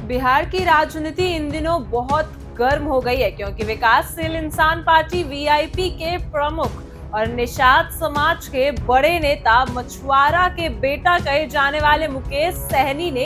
बिहार की राजनीति इन दिनों बहुत गर्म हो गई है क्योंकि विकासशील इंसान पार्टी वीआईपी के प्रमुख और निषाद समाज के बड़े नेता मछुआरा के बेटा कहे जाने वाले मुकेश सहनी ने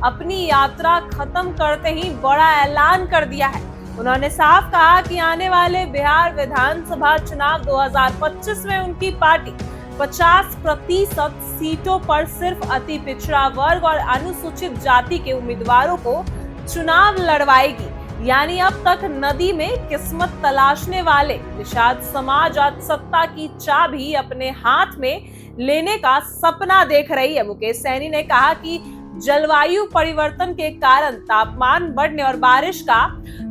अपनी यात्रा खत्म करते ही बड़ा ऐलान कर दिया है। उन्होंने साफ कहा कि आने वाले बिहार विधानसभा चुनाव 2025 में उनकी पार्टी 50% सीटों पर सिर्फ अति पिछड़ा वर्ग और अनुसूचित जाति के उम्मीदवारों को चुनाव लड़वाएगी। यानी अब तक नदी में किस्मत तलाशने वाले निषाद समाज आज सत्ता की चाबी अपने हाथ में लेने का सपना देख रही है। मुकेश सहनी ने कहा कि जलवायु परिवर्तन के कारण तापमान बढ़ने और बारिश का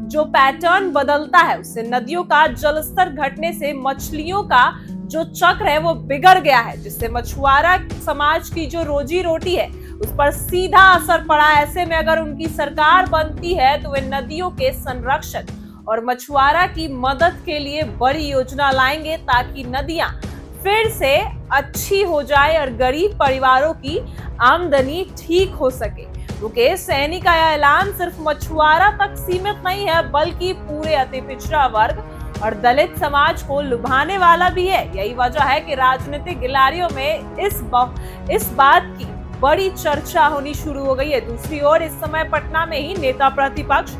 जो पैटर्न बदलता है उससे नदियों का जलस्तर घटने से मछलियों का जो चक्र है वो बिगड़ गया है, जिससे मछुआरा समाज की जो रोजी रोटी है उस पर सीधा असर पड़ा। ऐसे में अगर उनकी सरकार बनती है तो वे नदियों के संरक्षण और मछुआरा की मदद के लिए बड़ी योजना लाएंगे ताकि नदियां फिर से अच्छी हो जाए और गरीब परिवारों की आमदनी ठीक हो सके। मुकेश सहनी का यह ऐलान सिर्फ मछुआरा तक सीमित नहीं है बल्कि पूरे अति पिछड़ा वर्ग और दलित समाज को लुभाने वाला भी है। यही वजह है कि राजनीतिक गिलाड़ियों में इस बात की बड़ी चर्चा होनी शुरू हो गई है। दूसरी ओर इस समय पटना में ही नेता प्रतिपक्ष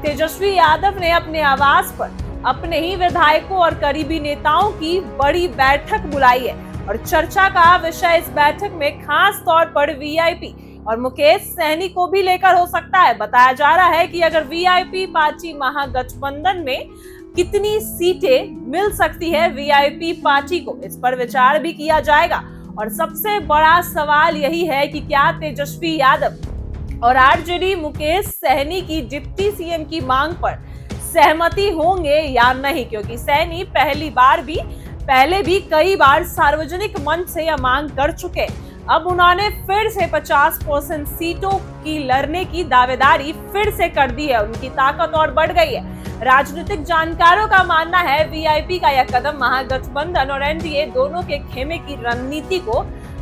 तेजस्वी यादव ने अपने आवास पर अपने ही विधायकों और करीबी नेताओं की बड़ी बैठक बुलाई है और चर्चा का विषय इस बैठक में खास तौर पर वीआईपी और मुकेश सहनी को भी लेकर हो सकता है। बताया जा रहा है कि अगर वीआईपी पार्टी महागठबंधन में कितनी सीटें मिल सकती है वीआईपी पार्टी को, इस पर विचार भी किया जाएगा। और सबसे बड़ा सवाल यही है कि क्या तेजस्वी यादव और आरजेडी मुकेश सहनी की डिप्टी सीएम की मांग पर सहमति होंगे या नहीं, क्योंकि सहनी पहले भी कई बार सार्वजनिक मंच से यह मांग कर चुके। अब उन्होंने फिर से 50% सीटों की लड़ने की दावेदारी फिर से कर दी है। उनकी ताकत और बढ़ गई है। राजनीतिक जानकारों का मानना है वीआईपी का यह कदम महागठबंधन और एनडीए दोनों के खेमे की रणनीति को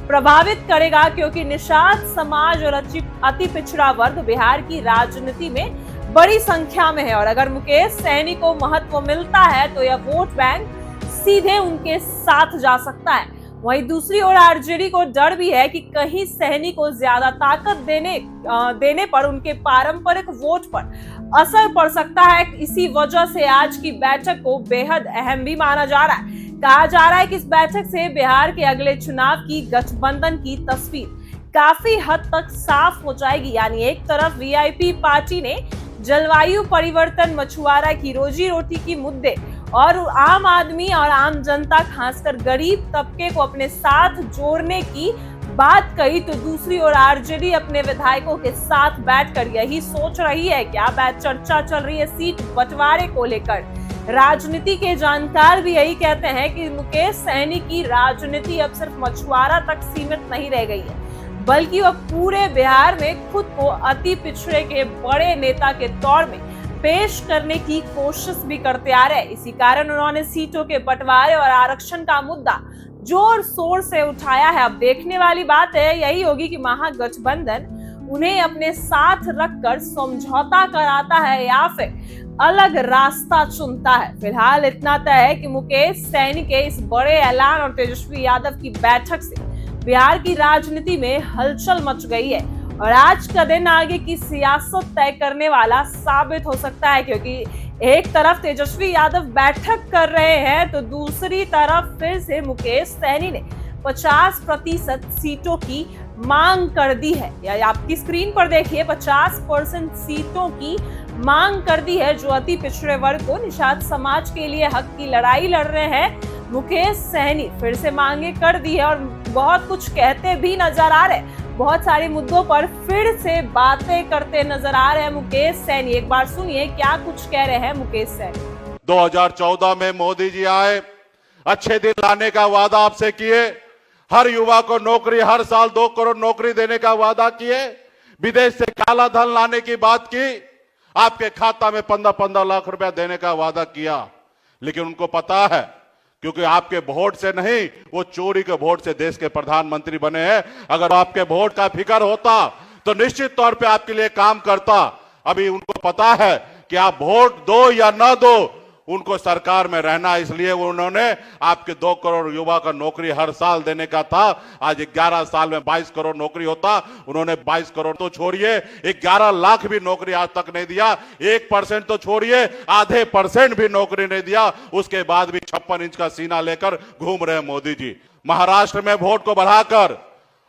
प्रभावित करेगा, क्योंकि निषाद समाज और अति पिछड़ा वर्ग बिहार की राजनीति में बड़ी संख्या में है और अगर मुकेश सहनी को महत्व मिलता है तो यह वोट बैंक सीधे उनके साथ जा सकता है। वहीं दूसरी ओर आरजेडी को डर भी है कि कहीं सहनी को ज्यादा ताकत देने पर उनके पारंपरिक वोट पर असर पड़ सकता है। इसी वजह से आज की बैठक को बेहद अहम भी माना जा रहा है। कहा जा रहा है कि इस बैठक से बिहार के अगले चुनाव की गठबंधन की तस्वीर काफी हद तक साफ हो जाएगी। यानी एक तरफ वीआईपी पार्टी ने जलवायु परिवर्तन, मछुआरा की रोजी रोटी की मुद्दे और आम आदमी और आम जनता खासकर गरीब तबके को अपने साथ जोड़ने की बात कही, तो दूसरी ओर आरजेडी अपने विधायकों के साथ बैठकर यही सोच रही है। क्या चर्चा चल रही है सीट बंटवारे को लेकर। राजनीति के जानकार भी यही कहते हैं कि मुकेश सहनी की राजनीति अब सिर्फ मछुआरा तक सीमित नहीं रह गई है बल्कि वह पूरे बिहार में खुद को अति पिछड़े के बड़े नेता के तौर में पेश करने की कोशिश भी करते आ रहे हैं। इसी कारण उन्होंने सीटों के बंटवारे और आरक्षण का मुद्दा जोर शोर से उठाया है। अब देखने वाली बात है यही होगी कि महागठबंधन उन्हें अपने साथ रखकर समझौता कराता है या फिर अलग रास्ता चुनता है। फिलहाल इतना तय है कि मुकेश सहनी के इस बड़े ऐलान और तेजस्वी यादव की बैठक से बिहार की राजनीति में हलचल मच गई है और आज का दिन आगे की सियासत तय करने वाला साबित हो सकता है, क्योंकि एक तरफ तेजस्वी यादव बैठक कर रहे हैं तो दूसरी तरफ फिर से मुकेश सहनी ने 50% सीटों की मांग कर दी है। या आपकी स्क्रीन पर देखिए 50% सीटों की मांग कर दी है, जो अति पिछड़े वर्ग को निषाद समाज के लिए हक की लड़ाई लड़ रहे हैं। मुकेश सहनी फिर से मांगे कर दी है और बहुत कुछ कहते भी नजर आ रहे हैं। बहुत सारे मुद्दों पर फिर से बातें करते नजर आ रहे हैं मुकेश सहनी। एक बार सुनिए क्या कुछ कह रहे हैं मुकेश सहनी। 2014 में मोदी जी आए, अच्छे दिन लाने का वादा आपसे किए, हर युवा को नौकरी, हर साल 2 करोड़ नौकरी देने का वादा किए, विदेश से काला धन लाने की बात की, आपके खाता में 15-15 लाख रुपया देने का वादा किया। लेकिन उनको पता है क्योंकि आपके वोट से नहीं, वो चोरी के वोट से देश के प्रधानमंत्री बने हैं। अगर आपके वोट का फिक्र होता तो निश्चित तौर पे आपके लिए काम करता। अभी उनको पता है कि आप वोट दो या ना दो, उनको सरकार में रहना, इसलिए उन्होंने आपके 2 करोड़ युवा का नौकरी हर साल देने का था। आज 11 साल में 22 करोड़ नौकरी होता, उन्होंने 22 करोड़ तो छोड़िए 11 लाख भी नौकरी आज तक नहीं दिया। 1% तो छोड़िए, आधे % भी नौकरी नहीं दिया। उसके बाद भी 56 इंच का सीना लेकर घूम रहे मोदी जी। महाराष्ट्र में वोट को बढ़ाकर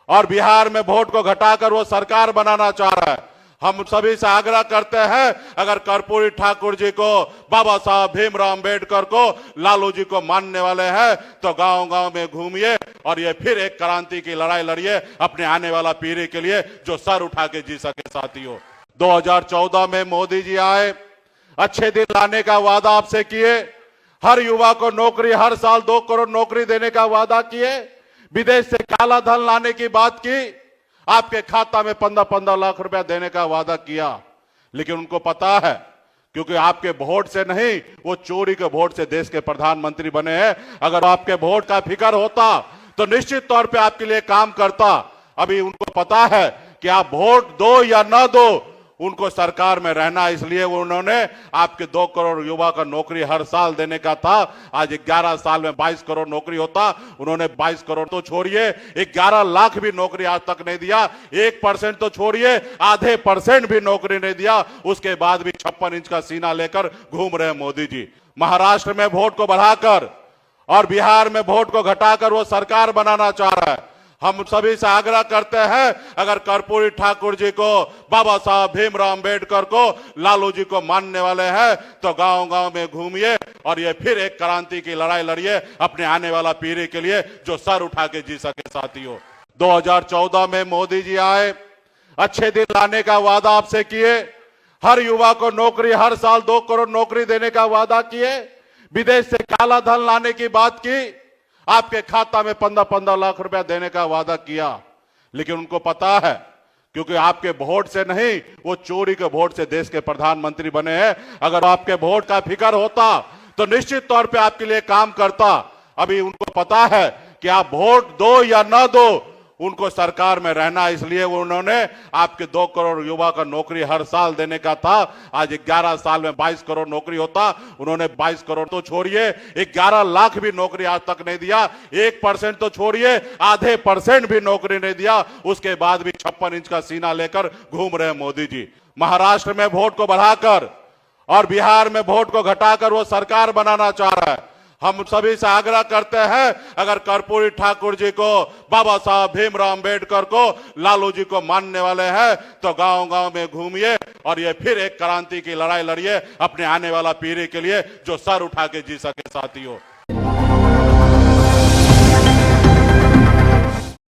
और बिहार में वोट को घटाकर वो सरकार बनाना चाह रहा है। हम सभी से आग्रह करते हैं, अगर कर्पूरी ठाकुर जी को, बाबा साहब भीमराव अंबेडकर को, लालू जी को मानने वाले हैं तो गांव-गांव में घूमिए और ये फिर एक क्रांति की लड़ाई लड़िए अपने आने वाला पीढ़ी के लिए, जो सर उठा के जी सके। साथियों, 2014 में मोदी जी आए, अच्छे दिन लाने का वादा आपसे किए, हर युवा को नौकरी, हर साल 2 करोड़ नौकरी देने का वादा किए, विदेश से काला धन लाने की बात की, आपके खाता में 15-15 लाख रुपया देने का वादा किया। लेकिन उनको पता है, क्योंकि आपके वोट से नहीं, वो चोरी के वोट से देश के प्रधानमंत्री बने हैं। अगर आपके वोट का फिक्र होता तो निश्चित तौर पे आपके लिए काम करता। अभी उनको पता है कि आप वोट दो या ना दो, उनको सरकार में रहना, इसलिए उन्होंने आपके 2 करोड़ युवा का नौकरी हर साल देने का था। आज 11 साल में 22 करोड़ नौकरी होता, उन्होंने 22 करोड़ तो छोड़िए 11 लाख भी नौकरी आज तक नहीं दिया। 1% तो छोड़िए, आधे % भी नौकरी नहीं दिया। उसके बाद भी 56 इंच का सीना लेकर घूम रहे मोदी जी। महाराष्ट्र में वोट को बढ़ाकर और बिहार में वोट को घटाकर वो सरकार बनाना चाह रहा है। हम सभी से आग्रह करते हैं, अगर कर्पूरी ठाकुर जी को, बाबा साहब भीमराव अंबेडकर को, लालू जी को मानने वाले हैं तो गांव-गांव में घूमिए और ये फिर एक क्रांति की लड़ाई लड़िए अपने आने वाला पीढ़ी के लिए, जो सर उठा के जी सके। साथियों, 2014 में मोदी जी आए, अच्छे दिन लाने का वादा आपसे किए, हर युवा को नौकरी, हर साल 2 करोड़ नौकरी देने का वादा किए, विदेश से काला धन लाने की बात की, आपके खाता में 15-15 लाख रुपया देने का वादा किया। लेकिन उनको पता है, क्योंकि आपके वोट से नहीं, वो चोरी के वोट से देश के प्रधानमंत्री बने हैं। अगर आपके वोट का फिक्र होता तो निश्चित तौर पे आपके लिए काम करता। अभी उनको पता है कि आप वोट दो या ना दो, उनको सरकार में रहना, इसलिए उन्होंने आपके 2 करोड़ युवा का नौकरी हर साल देने का था। आज 11 साल में 22 करोड़ नौकरी होता, उन्होंने 22 करोड़ तो छोड़िए 11 लाख भी नौकरी आज तक नहीं दिया। 1% तो छोड़िए, आधे % भी नौकरी नहीं दिया। उसके बाद भी 56 इंच का सीना लेकर घूम रहे मोदी जी। महाराष्ट्र में वोट को बढ़ाकर और बिहार में वोट को घटाकर वो सरकार बनाना चाह रहा है। हम सभी से आग्रह करते हैं, अगर कर्पूरी ठाकुर जी को, बाबा साहब भीमराव अंबेडकर को, लालू जी को मानने वाले हैं तो गांव-गांव में घूमिए और ये फिर एक क्रांति की लड़ाई लड़िए अपने आने वाला पीढ़ी के लिए, जो सर उठा के जी सके। साथियों।